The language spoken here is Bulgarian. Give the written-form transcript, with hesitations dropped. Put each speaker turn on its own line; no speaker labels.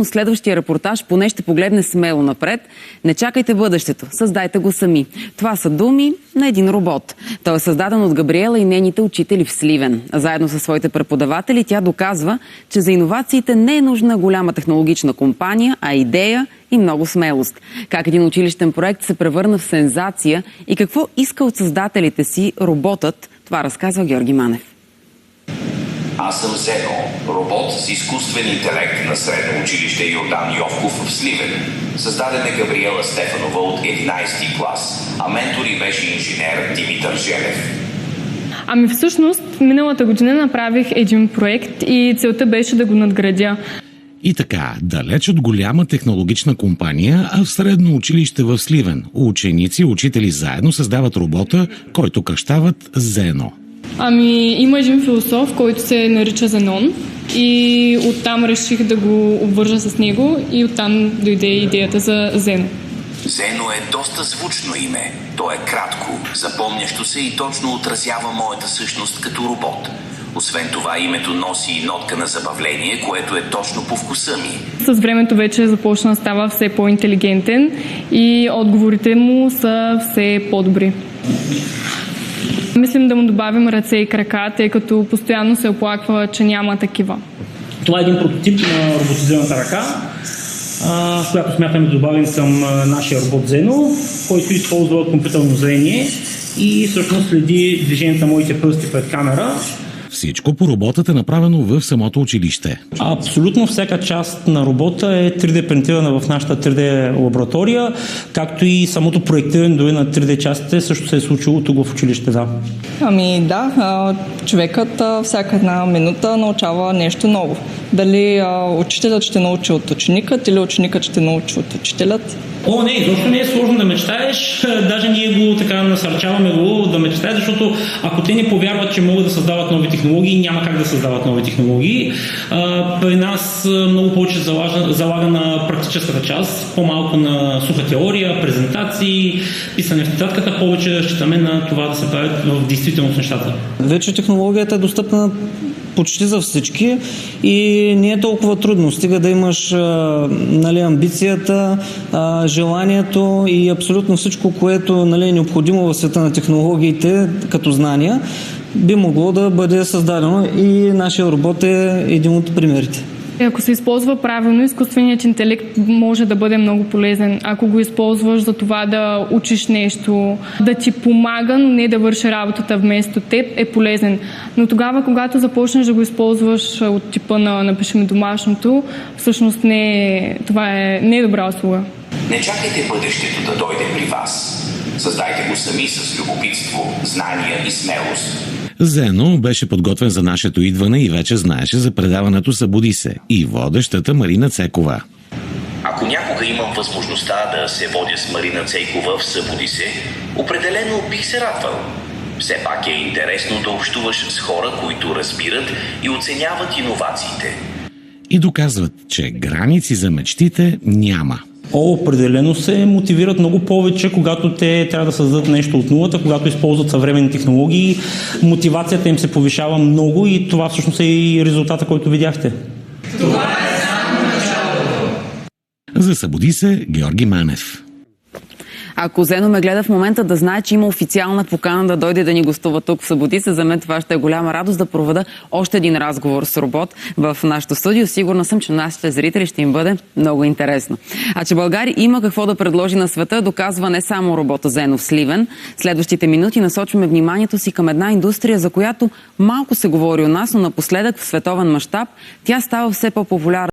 но следващия репортаж поне ще погледне смело напред. Не чакайте бъдещето, създайте го сами. Това са думи на един робот. Той е създаден от Габриела и нейните учители в Сливен. Заедно със своите преподаватели тя доказва, че за иновациите не е нужна голяма технологична компания, а идея и много смелост. Как един училищен проект се превърна в сензация и какво иска от създателите си роботът, това разказва Георги Манев.
Аз съм Зено, робот с изкуствен интелект на средно училище Йордан Йовков в Сливен. Създаден е Габриела Стефанова от 11 клас, а ментори беше инженер Димитър Желев.
Всъщност, миналата година направих един проект и целта беше да го надградя.
И така, далеч от голяма технологична компания, а в средно училище в Сливен. Ученици и учители заедно създават робота, който кръщават Зено.
Има един философ, който се нарича Зенон и оттам реших да го обвържа с него и оттам дойде идеята за Зено.
Зено е доста звучно име. То е кратко, запомнящо се и точно отразява моята същност като робот. Освен това, името носи и нотка на забавление, което е точно по вкуса ми.
С времето вече започна да става все по-интелигентен и отговорите му са все по-добри. Мислим да му добавим ръце и крака, тъй като постоянно се оплаква, че няма такива.
Това е един прототип на роботизираната ръка, с която смятаме да добавим към нашия робот Зено, който използва компютърно зрение и всъщност следи движението на моите пръсти пред камера.
Всичко по роботът е направено в самото училище.
Абсолютно всяка част на робота е 3D принтирана в нашата 3D лаборатория, както и самото проектиране дори на 3D частите също се е случило тук в училище.
Човекът всяка една минута научава нещо ново. Дали учителят ще научи от ученикът или ученикът ще научи от учителят.
Не, изобщо не е сложно да мечтаеш. Даже ние го така насърчаваме да мечтаеш, защото ако те не повярват, че могат да създават нови технологии, няма как да създават нови технологии. При нас много повече залага на практическата част, по-малко на суха теория, презентации, писане в тетрадката, повече считаме на това да се правят в действителност нещата.
Вече технологията е достъпна почти за всички и не е толкова трудно. Стига да имаш амбицията, желанието и абсолютно всичко, което е необходимо в света на технологиите като знания, би могло да бъде създадено и нашия робот е един от примерите.
Ако се използва правилно, изкуственият интелект може да бъде много полезен. Ако го използваш за това да учиш нещо, да ти помага, но не да върши работата вместо теб, е полезен. Но тогава, когато започнеш да го използваш от типа на напишем домашното, всъщност това не е добра услуга.
Не чакайте бъдещето да дойде при вас. Създайте го сами с любопитство, знания и смелост.
Зено беше подготвен за нашето идване и вече знаеше за предаването "Събуди се" и водещата Марина Цекова.
Ако някога имам възможността да се водя с Марина Цейкова в "Събуди се", определено бих се радвал. Все пак е интересно да общуваш с хора, които разбират и оценяват иновациите.
И доказват, че граници за мечтите няма.
Определено се мотивират много повече, когато те трябва да създадат нещо от нулата, когато използват съвременни технологии. Мотивацията им се повишава много и това всъщност е и резултата, който видяхте.
Това е само началото.
За "Събуди се" Георги Манев.
Ако Зено ме гледа в момента, да знае, че има официална покана да дойде да ни гостува тук в "Събуди се", за мен това ще е голяма радост да проведа още един разговор с робот в нашото студио. Сигурна съм, че нашите зрители ще им бъде много интересно. А че България има какво да предложи на света, доказва не само робота Зено в Сливен. Следващите минути насочваме вниманието си към една индустрия, за която малко се говори у нас, но напоследък в световен мащаб тя става все по-популярна.